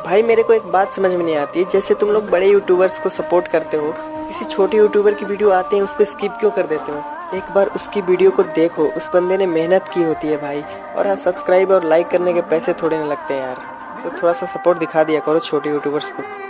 भाई मेरे को एक बात समझ में नहीं आती है, जैसे तुम लोग बड़े यूट्यूबर्स को सपोर्ट करते हो, किसी छोटे यूट्यूबर की वीडियो आते हैं उसको स्किप क्यों कर देते हो। एक बार उसकी वीडियो को देखो, उस बंदे ने मेहनत की होती है भाई। और हाँ, सब्सक्राइब और लाइक करने के पैसे थोड़े ना लगते हैं यार, तो थोड़ा सा सपोर्ट दिखा दिया करो छोटे यूट्यूबर्स को।